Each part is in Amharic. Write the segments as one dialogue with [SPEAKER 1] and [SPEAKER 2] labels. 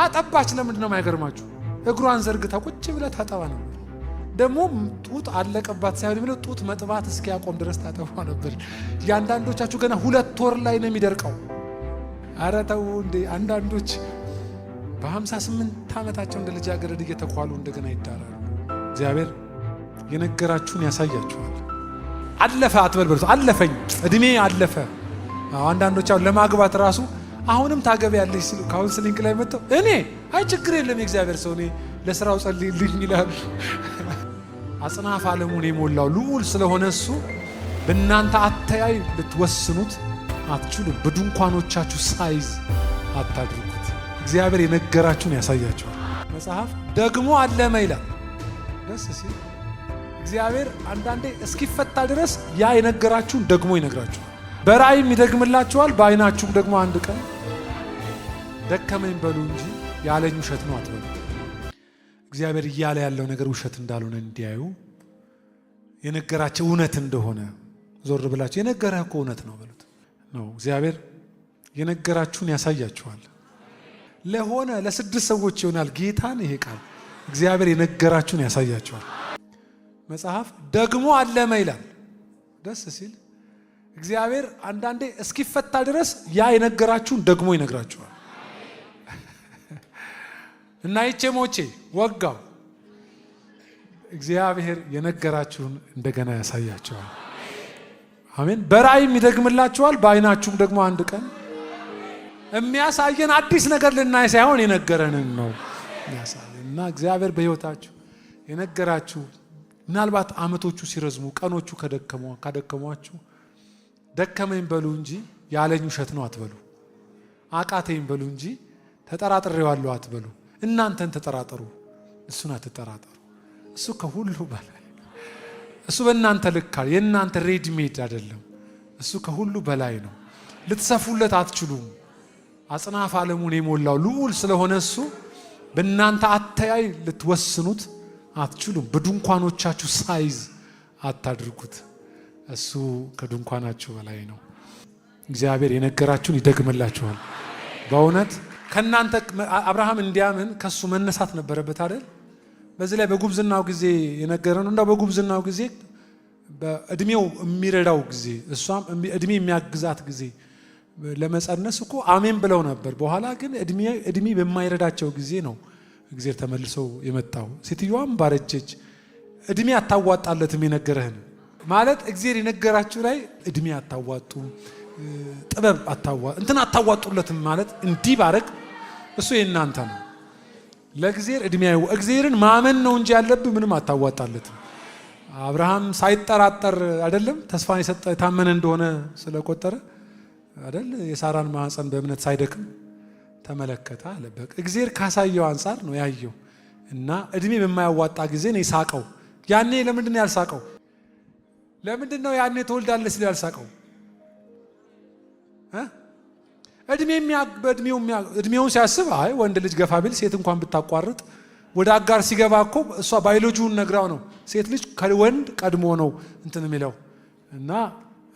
[SPEAKER 1] አጠባች። ለምንድነው የማይገርማችሁ? እግሯን ዘርግታ ቁጭ ብላ ታጠባ ነበር። ደግሞ ጡት አለቀባት ሳይሆን የሚለው ጡት መጥባት እስኪያቆም ድረስ ታጠባ ነበር። ያንዳንዶቻችሁ ገና 2 ወር ላይ ነው የሚደርቀው። ኧረ ተው እንዴ! አንዳንዶች በ58 ዓመታቸው እንደ ልጃገረድ እየተኳሉ እንደገና ይዳራሉ። እግዚአብሔር የነገራችሁን ያሳያችኋል። አለፈ አትበልበሉ። አለፈኝ እድሜ አለፈ። አንዳንዶች አሁን ለማግባት ራሱ አሁንም ታገቢያለሽ ሲሉ ካውንስሊንግ ላይ መጥተው እኔ አይ ችግር የለም የእግዚአብሔር ሰው እኔ ለስራው ጸልይልኝ ይላሉ። አጽናፈ ዓለሙን የሞላው ልዑል ስለሆነ እሱ በእናንተ አተያይ ልትወስኑት አትችሉም። በድንኳኖቻችሁ ሳይዝ አታድርጉት። እግዚአብሔር የነገራችሁን ያሳያችኋል። መጽሐፍ ደግሞ አለመ ይላል። ደስ ሲል እግዚአብሔር አንዳንዴ እስኪፈታ ድረስ ያ የነገራችሁን ደግሞ ይነግራችኋል። በራእይም ይደግምላችኋል። በዓይናችሁም ደግሞ አንድ ቀን ደከመኝ በሉ እንጂ ያለኝ ውሸት ነው አትበሉ። እግዚአብሔር እያለ ያለው ነገር ውሸት እንዳልሆነ እንዲያዩ የነገራቸው እውነት እንደሆነ ዞር ብላችሁ የነገረህ እኮ እውነት ነው በሉት ነው። እግዚአብሔር የነገራችሁን ያሳያችኋል። ለሆነ ለ6 ሰዎች ይሆናል ጌታን ይሄ ቃል እግዚአብሔር የነገራችሁን ያሳያችኋል። መጽሐፍ ደግሞ አለመ ይላል። ደስ ሲል እግዚአብሔር አንዳንዴ እስኪፈታ ድረስ ያ የነገራችሁን ደግሞ ይነግራችኋል። እና ይቼ ሞቼ ወጋው እግዚአብሔር የነገራችሁን እንደገና ያሳያችኋል። አሜን። በራእይም ይደግምላችኋል። በዓይናችሁም ደግሞ አንድ ቀን የሚያሳየን አዲስ ነገር ልናይ ሳይሆን የነገረንን ነው የሚያሳየን። እና እግዚአብሔር በሕይወታችሁ የነገራችሁ ምናልባት ዓመቶቹ ሲረዝሙ ቀኖቹ ካደከሟችሁ ደከመኝ በሉ እንጂ ያለኝ ውሸት ነው አትበሉ። አቃተኝ በሉ እንጂ ተጠራጥሬዋለሁ አትበሉ። እናንተን ተጠራጠሩ፣ እሱን አትጠራጠሩ። እሱ ከሁሉ በላይ እሱ በእናንተ ልካል። የእናንተ ሬድሜድ አይደለም። እሱ ከሁሉ በላይ ነው። ልትሰፉለት አትችሉም። አጽናፈ ዓለሙን የሞላው ልዑል ስለሆነ እሱ በእናንተ አተያይ ልትወስኑት አትችሉም። በድንኳኖቻችሁ ሳይዝ አታድርጉት። እሱ ከድንኳናችሁ በላይ ነው። እግዚአብሔር የነገራችሁን ይደግምላችኋል። በእውነት ከናንተ አብርሃም እንዲያምን ከሱ መነሳት ነበረበት አይደል? በዚህ ላይ በጉብዝናው ጊዜ የነገረን እንደው በጉብዝናው ጊዜ በእድሜው የሚረዳው ጊዜ እሷም እድሜ የሚያግዛት ጊዜ ለመጸነስ እኮ አሜን ብለው ነበር። በኋላ ግን እድሜ በማይረዳቸው ጊዜ ነው እግዚአብሔር ተመልሰው የመጣው። ሴትዮዋም ባረጀች። እድሜ አታዋጣለትም የነገረህን ማለት እግዚአብሔር የነገራችሁ ላይ እድሜ አታዋጡ፣ ጥበብ አታዋጡለትም ማለት እንዲህ ባረግ እሱ የእናንተ ነው። ለእግዚአብሔር እድሜው እግዚአብሔርን ማመን ነው እንጂ ያለብህ ምንም አታዋጣለትም። አብርሃም ሳይጠራጠር አይደለም ተስፋን የሰጠ የታመነ እንደሆነ ስለቆጠረ አይደል የሳራን ማህፀን በእምነት ሳይደክም ተመለከተ አለ። በቃ እግዚአብሔር ካሳየው አንፃር ነው ያየው። እና እድሜ በማያዋጣ ጊዜ ነው ይሳቀው። ያኔ ለምንድን ነው ያልሳቀው? ለምንድን ነው ያኔ ተወልዳለህ ሲል ያልሳቀው? እድሜውን ሲያስብ አይ ወንድ ልጅ ገፋ ቢል ሴት እንኳን ብታቋርጥ ወደ አጋር ሲገባ እኮ እሷ ባዮሎጂውን ነግራው ነው ሴት ልጅ ከወንድ ቀድሞ ነው እንትን የሚለው። እና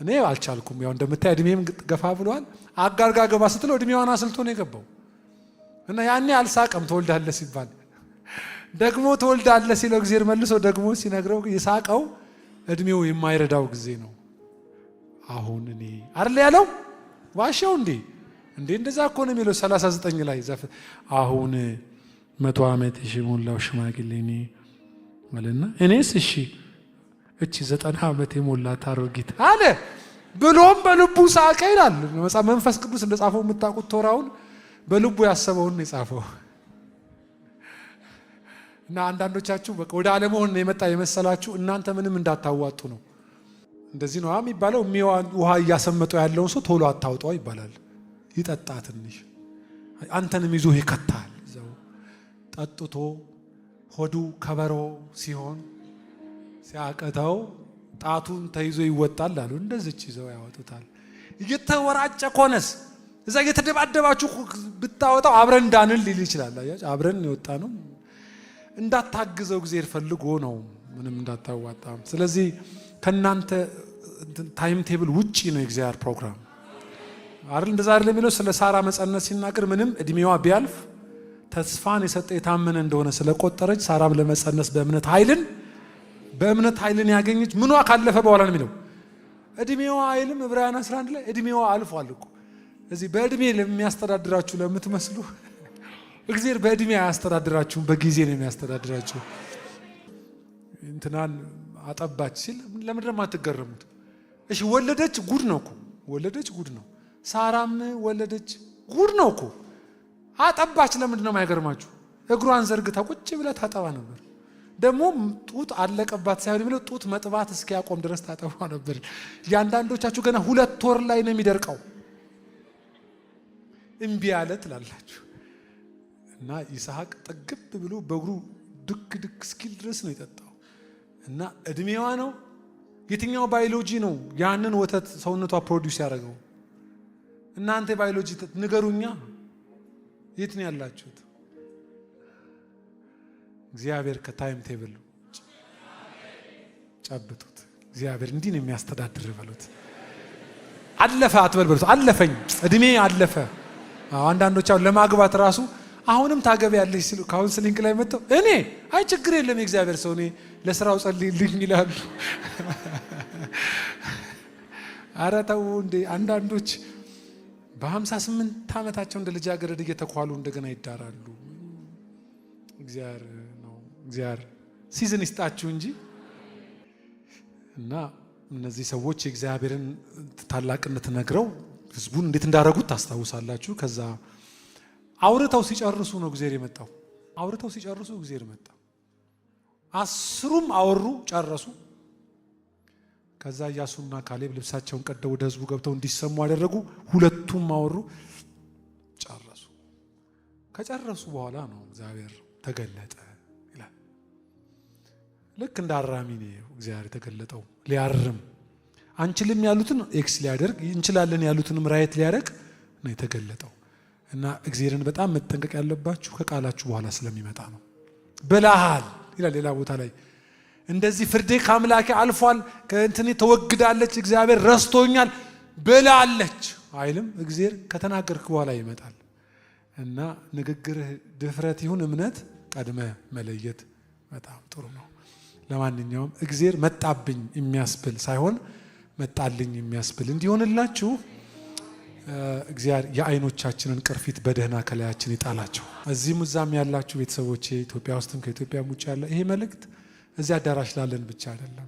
[SPEAKER 1] እኔ አልቻልኩም። ያው እንደምታይ እድሜም ገፋ ብሏል። አጋር ጋር ገባ ስትለው እድሜዋን አስልቶ ነው የገባው። እና ያኔ አልሳቀም ተወልዳለህ ሲባል። ደግሞ ተወልዳለህ ሲለው እግዚአብሔር መልሶ ደግሞ ሲነግረው የሳቀው እድሜው የማይረዳው ጊዜ ነው። አሁን እኔ አይደል ያለው ዋሻው እንዴ እንደዛ እኮ ነው የሚለው 39 ላይ ዘፍ አሁን 100 ዓመት የሞላው ሽማግሌ እኔ ማለትና እኔስ እሺ እቺ 90 ዓመት የሞላት አሮጊት አለ ብሎም በልቡ ሳቀ ይላል መጽሐፍ። መንፈስ ቅዱስ እንደጻፈው የምታውቁት ቶራውን በልቡ ያሰበውን ነው የጻፈው። እና አንዳንዶቻችሁ በቃ ወደ ዓለመሆን የመጣ የመሰላችሁ እናንተ ምንም እንዳታዋጡ ነው። እንደዚህ ነው የሚባለው። ውሃ እያሰመጠው ያለውን ሰው ቶሎ አታውጣው ይባላል። ይጠጣ ትንሽ አንተንም ይዞ ይከታል። ዘው ጠጥቶ ሆዱ ከበሮ ሲሆን ሲያቀተው ጣቱን ተይዞ ይወጣል አሉ። እንደዚች ይዘው ያወጡታል። እየተወራጨ ኮነስ እዛ እየተደባደባችሁ ብታወጣው አብረን እንዳንል ሊል ይችላል። አያችሁ አብረን የወጣ ነው። እንዳታግዘው እግዚአብሔር ፈልጎ ነው ምንም እንዳታዋጣም። ስለዚህ ከናንተ ታይም ቴብል ውጪ ነው የእግዚአብሔር ፕሮግራም አይደል? እንደዛ አይደል የሚለው ስለ ሳራ መጸነስ ሲናገር ምንም እድሜዋ ቢያልፍ ተስፋን የሰጠ የታመነ እንደሆነ ስለቆጠረች ሳራም ለመጸነስ በእምነት ኃይልን ያገኘች ምኗ ካለፈ በኋላ ነው የሚለው። እድሜዋ አይልም ዕብራውያን 11 ላይ እድሜዋ አልፏል እኮ። እዚህ በእድሜ ለሚያስተዳድራችሁ ለምትመስሉ እግዚአብሔር በእድሜ አያስተዳድራችሁም፣ በጊዜ ነው የሚያስተዳድራችሁ። እንትናን አጠባች ሲል ለምን ደግሞ አትገረሙት? እሺ ወለደች፣ ጉድ ነው እኮ። ወለደች፣ ጉድ ነው። ሳራም ወለደች፣ ጉድ ነው እኮ። አጠባች፣ ለምንድን ነው የማይገርማችሁ? እግሯን ዘርግታ ቁጭ ብላ ታጠባ ነበር። ደግሞ ጡት አለቀባት ሳይሆን የሚለው ጡት መጥባት እስኪያቆም ድረስ ታጠባ ነበር። ያንዳንዶቻችሁ ገና 2 ወር ላይ ነው የሚደርቀው። እምቢ አለ ትላላችሁ። እና ይስሐቅ ጥግብ ብሎ በእግሩ ድክ እስኪል ድረስ ነው የጠጣው። እና እድሜዋ ነው። የትኛው ባዮሎጂ ነው ያንን ወተት ሰውነቷ ፕሮዲዩስ ያደረገው? እናንተ ባዮሎጂ ንገሩኛ፣ የት ነው ያላችሁት? እግዚአብሔር ከታይም ቴብል ጨብጡት። እግዚአብሔር እንዲህ ነው የሚያስተዳድር በሉት። አለፈ አትበል በሉት። አለፈኝ፣ እድሜ አለፈ። አንዳንዶች አሁን ለማግባት ራሱ አሁንም ታገቢያለሽ ሲሉ ካውንስሊንግ ላይ መጥተው እኔ አይ ችግር የለም የእግዚአብሔር ሰው እኔ ለስራው ጸልይልኝ ይላሉ። ኧረ ተው እንዴ! አንዳንዶች በ58 ዓመታቸው እንደ ልጃገረድ እየተኳሉ እንደገና ይዳራሉ። እግዚአብሔር ሲዝን ይስጣችሁ እንጂ። እና እነዚህ ሰዎች የእግዚአብሔርን ታላቅነት ነግረው ህዝቡን እንዴት እንዳደረጉት ታስታውሳላችሁ። ከዛ አውርተው ሲጨርሱ ነው እግዚአብሔር የመጣው። አውርተው ሲጨርሱ እግዚአብሔር መጣ። 10ሩም አወሩ ጨረሱ። ከዛ ኢያሱና ካሌብ ልብሳቸውን ቀደው ወደ ህዝቡ ገብተው እንዲሰሙ አደረጉ። 2ቱም አወሩ ጨረሱ። ከጨረሱ በኋላ ነው እግዚአብሔር ተገለጠ ይላል። ልክ እንደ አራሚ ነው እግዚአብሔር የተገለጠው። ሊያርም አንችልም ያሉትን ኤክስ ሊያደርግ፣ እንችላለን ያሉትንም ራይት ሊያደርግ ነው የተገለጠው። እና እግዚአብሔርን በጣም መጠንቀቅ ያለባችሁ ከቃላችሁ በኋላ ስለሚመጣ ነው። በላሃል ይላል ሌላ ቦታ ላይ። እንደዚህ ፍርዴ ከአምላኬ አልፏል፣ ከእንትኔ ተወግዳለች፣ እግዚአብሔር ረስቶኛል ብላለች አይልም። እግዚአብሔር ከተናገርክ በኋላ ይመጣል። እና ንግግርህ ድፍረት ይሁን እምነት ቀድመ መለየት በጣም ጥሩ ነው። ለማንኛውም እግዚአብሔር መጣብኝ የሚያስብል ሳይሆን መጣልኝ የሚያስብል እንዲሆንላችሁ እግዚአብሔር የአይኖቻችንን ቅርፊት በደህና ከላያችን ይጣላቸው። እዚህም እዛም ያላችሁ ቤተሰቦቼ ኢትዮጵያ ውስጥም ከኢትዮጵያም ውጭ ያለ ይሄ መልእክት እዚህ አዳራሽ ላለን ብቻ አይደለም።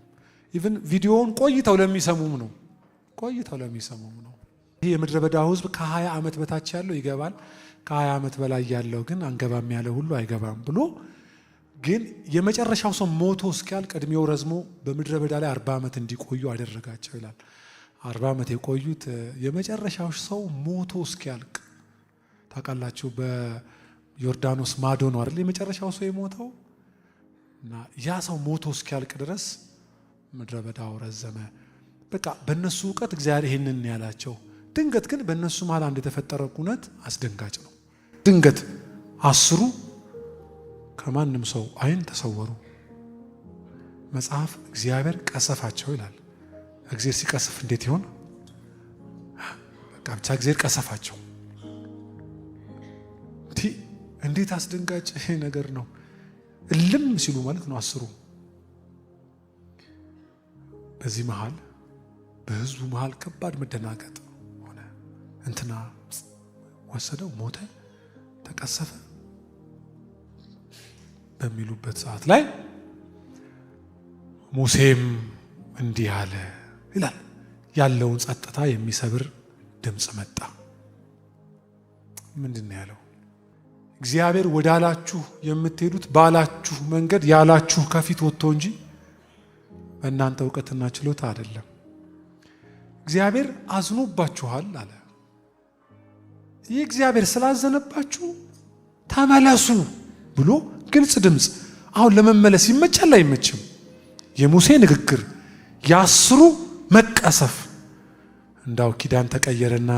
[SPEAKER 1] ኢቭን ቪዲዮውን ቆይተው ለሚሰሙም ነው። ይሄ የምድረ በዳው ህዝብ ከ20 ዓመት በታች ያለው ይገባል፣ ከ20 ዓመት በላይ ያለው ግን አንገባም ያለ ሁሉ አይገባም ብሎ ግን የመጨረሻው ሰው ሞቶ እስኪያልቅ እድሜው ረዝሞ በምድረ በዳ ላይ 40 ዓመት እንዲቆዩ አደረጋቸው ይላል። 40 ዓመት የቆዩት የመጨረሻው ሰው ሞቶ እስኪያልቅ ታውቃላችሁ። በዮርዳኖስ ማዶ ነው አይደል የመጨረሻው ሰው የሞተው። እና ያ ሰው ሞቶ እስኪያልቅ ድረስ ምድረ በዳው ረዘመ። በቃ በእነሱ እውቀት እግዚአብሔር ይሄንን ያላቸው። ድንገት ግን በእነሱ መሃል አንድ የተፈጠረ ኩነት አስደንጋጭ ነው። ድንገት 10ሩ ከማንም ሰው አይን ተሰወሩ። መጽሐፍ እግዚአብሔር ቀሰፋቸው ይላል። እግዚአብሔር ሲቀስፍ እንዴት ይሆን? በቃ ብቻ እግዚአብሔር ቀሰፋቸው። እንዴት አስደንጋጭ ነገር ነው! እልም ሲሉ ማለት ነው 10ሩ። በዚህ መሃል በህዝቡ መሃል ከባድ መደናገጥ ሆነ። እንትና ወሰደው፣ ሞተ፣ ተቀሰፈ በሚሉበት ሰዓት ላይ ሙሴም እንዲህ አለ ይላል። ያለውን ጸጥታ የሚሰብር ድምፅ መጣ። ምንድን ነው ያለው? እግዚአብሔር ወዳላችሁ የምትሄዱት ባላችሁ መንገድ ያላችሁ ከፊት ወጥቶ እንጂ በእናንተ እውቀትና ችሎታ አይደለም። እግዚአብሔር አዝኖባችኋል አለ። ይህ እግዚአብሔር ስላዘነባችሁ ተመለሱ ብሎ ግልጽ ድምፅ። አሁን ለመመለስ ይመቻል አይመችም? የሙሴ ንግግር፣ የ10ሩ መቀሰፍ፣ እንዳው ኪዳን ተቀየረና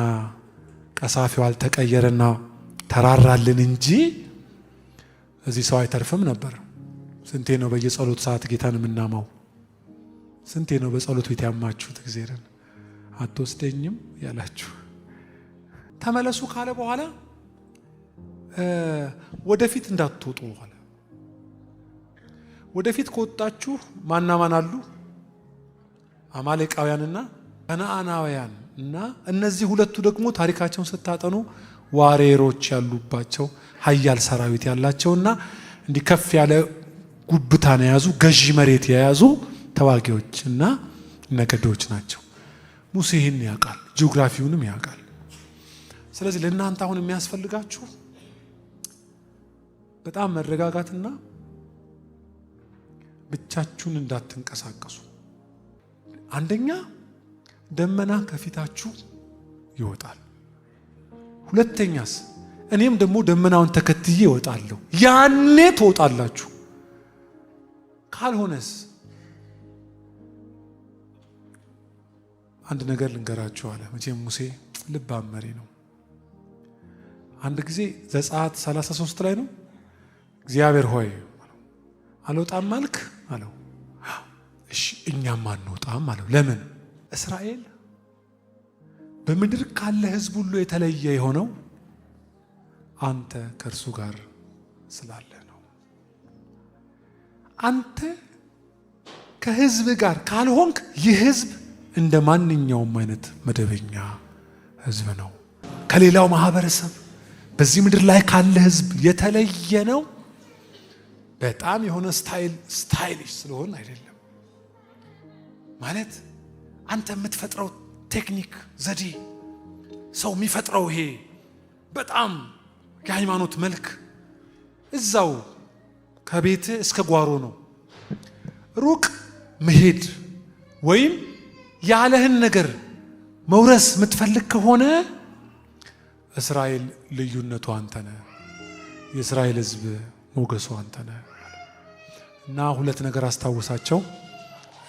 [SPEAKER 1] ቀሳፊው አልተቀየረና ተራራልን እንጂ እዚህ ሰው አይተርፍም ነበር። ስንቴ ነው በየጸሎት ሰዓት ጌታን የምናማው? ስንቴ ነው በጸሎት ቤት ያማችሁት እግዚአብሔርን አትወስደኝም ያላችሁ? ተመለሱ ካለ በኋላ ወደፊት እንዳትወጡ አለ። ወደፊት ከወጣችሁ ማና ማን አሉ? አማሌቃውያንና ከነዓናውያን እና እነዚህ ሁለቱ ደግሞ ታሪካቸውን ስታጠኑ ዋሬሮች ያሉባቸው ኃያል ሰራዊት ያላቸውና እንዲህ ከፍ ያለ ጉብታን የያዙ ገዢ መሬት የያዙ ተዋጊዎችና ነገዶች ናቸው። ሙሴ ይህን ያውቃል፣ ጂኦግራፊውንም ያውቃል። ስለዚህ ለእናንተ አሁን የሚያስፈልጋችሁ በጣም መረጋጋትና ብቻችሁን እንዳትንቀሳቀሱ። አንደኛ ደመና ከፊታችሁ ይወጣል። ሁለተኛስ እኔም ደግሞ ደመናውን ተከትዬ እወጣለሁ። ያኔ ትወጣላችሁ። ካልሆነስ አንድ ነገር ልንገራችሁ አለ። መቼም ሙሴ ልባም መሪ ነው። አንድ ጊዜ ዘጸአት 33 ላይ ነው እግዚአብሔር ሆይ አልወጣም አልክ አለው። እሺ እኛም አንወጣም አለው። ለምን? እስራኤል በምድር ካለ ሕዝብ ሁሉ የተለየ የሆነው አንተ ከእርሱ ጋር ስላለ ነው። አንተ ከሕዝብ ጋር ካልሆንክ ይህ ሕዝብ እንደ ማንኛውም አይነት መደበኛ ሕዝብ ነው። ከሌላው ማህበረሰብ በዚህ ምድር ላይ ካለ ሕዝብ የተለየ ነው። በጣም የሆነ ስታይሊሽ ስለሆነ አይደለም ማለት አንተ የምትፈጥረው ቴክኒክ ዘዴ፣ ሰው የሚፈጥረው ይሄ በጣም የሃይማኖት መልክ እዛው ከቤት እስከ ጓሮ ነው። ሩቅ መሄድ ወይም ያለህን ነገር መውረስ የምትፈልግ ከሆነ እስራኤል ልዩነቱ አንተ ነህ። የእስራኤል ሕዝብ ሞገሱ አንተ ነህ። እና ሁለት ነገር አስታውሳቸው።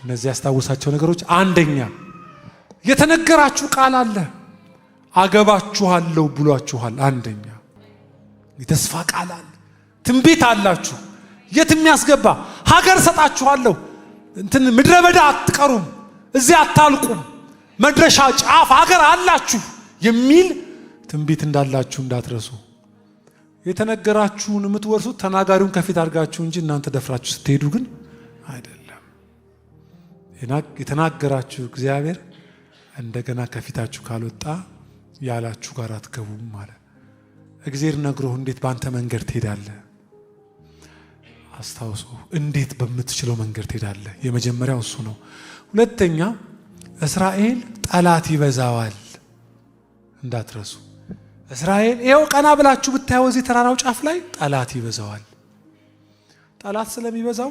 [SPEAKER 1] እነዚህ ያስታውሳቸው ነገሮች፣ አንደኛ የተነገራችሁ ቃል አለ፣ አገባችኋለሁ ብሏችኋል። አንደኛ የተስፋ ቃል አለ፣ ትንቢት አላችሁ፣ የት የሚያስገባ ሀገር ሰጣችኋለሁ፣ እንትን ምድረ በዳ አትቀሩም፣ እዚህ አታልቁም፣ መድረሻ ጫፍ ሀገር አላችሁ የሚል ትንቢት እንዳላችሁ እንዳትረሱ። የተነገራችሁን የምትወርሱት ተናጋሪውን ከፊት አድርጋችሁ እንጂ እናንተ ደፍራችሁ ስትሄዱ ግን አይደለም። የተናገራችሁ እግዚአብሔር እንደገና ከፊታችሁ ካልወጣ ያላችሁ ጋር አትገቡም ማለት። እግዚአብሔር ነግሮህ እንዴት በአንተ መንገድ ትሄዳለህ? አስታውሱ። እንዴት በምትችለው መንገድ ትሄዳለህ? የመጀመሪያው እሱ ነው። ሁለተኛ እስራኤል ጠላት ይበዛዋል እንዳትረሱ። እስራኤል ይኸው ቀና ብላችሁ ብታየው እዚህ ተራራው ጫፍ ላይ ጠላት ይበዛዋል። ጠላት ስለሚበዛው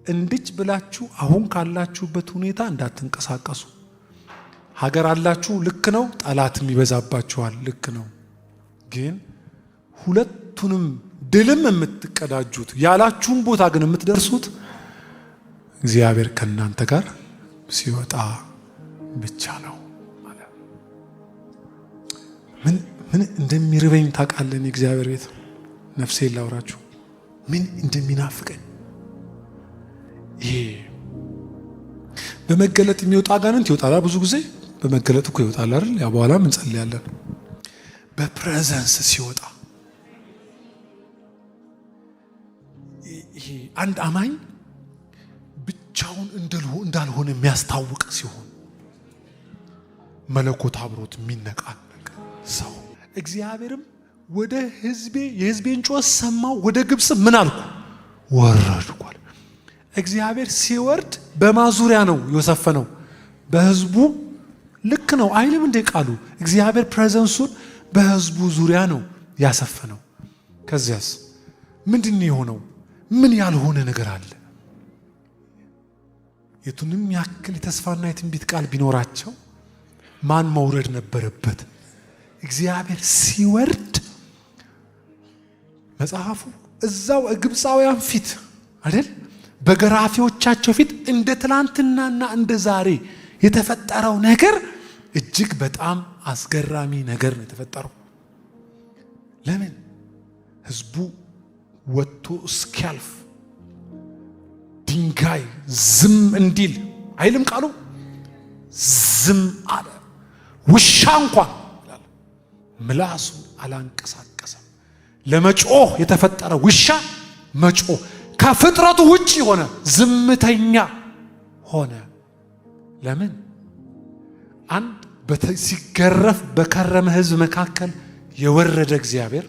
[SPEAKER 1] እንድች ብላችሁ አሁን ካላችሁበት ሁኔታ እንዳትንቀሳቀሱ። ሀገር አላችሁ፣ ልክ ነው። ጠላትም ይበዛባችኋል፣ ልክ ነው። ግን ሁለቱንም ድልም የምትቀዳጁት ያላችሁን ቦታ ግን የምትደርሱት እግዚአብሔር ከእናንተ ጋር ሲወጣ ብቻ ነው። ምን እንደሚርበኝ ታውቃለህ? እግዚአብሔር ቤት ነፍሴን ላውራችሁ ምን እንደሚናፍቀኝ። ይሄ በመገለጥ የሚወጣ አጋንንት ይወጣል። ብዙ ጊዜ በመገለጥ እኮ ይወጣል አይደል? ያ በኋላም እንጸልያለን። በፕሬዘንስ ሲወጣ ይሄ አንድ አማኝ ብቻውን እንዳልሆነ የሚያስታውቅ ሲሆን መለኮት አብሮት የሚነቃነቅ ሰው። እግዚአብሔርም ወደ የሕዝቤን ጩኸት ሰማው፣ ወደ ግብፅ ምን አልኩ? ወረድኩ። እግዚአብሔር ሲወርድ በማዙሪያ ነው የሰፈነው? በሕዝቡ ልክ ነው አይልም እንደ ቃሉ? እግዚአብሔር ፕሬዘንሱን በሕዝቡ ዙሪያ ነው ያሰፈነው። ከዚያስ ምንድን የሆነው? ምን ያልሆነ ነገር አለ? የቱንም ያክል የተስፋና የትንቢት ቃል ቢኖራቸው ማን መውረድ ነበረበት? እግዚአብሔር ሲወርድ መጽሐፉ እዛው ግብፃውያን ፊት አይደል? በገራፊዎቻቸው ፊት እንደ ትላንትናና እንደ ዛሬ የተፈጠረው ነገር እጅግ በጣም አስገራሚ ነገር ነው የተፈጠረው። ለምን? ህዝቡ ወጥቶ እስኪያልፍ ድንጋይ ዝም እንዲል አይልም ቃሉ? ዝም አለ። ውሻ እንኳን ምላሱን አላንቀሳቀሰም። ለመጮህ የተፈጠረ ውሻ መጮህ ከፍጥረቱ ውጪ ሆነ፣ ዝምተኛ ሆነ። ለምን? አንድ ሲገረፍ በከረመ ሕዝብ መካከል የወረደ እግዚአብሔር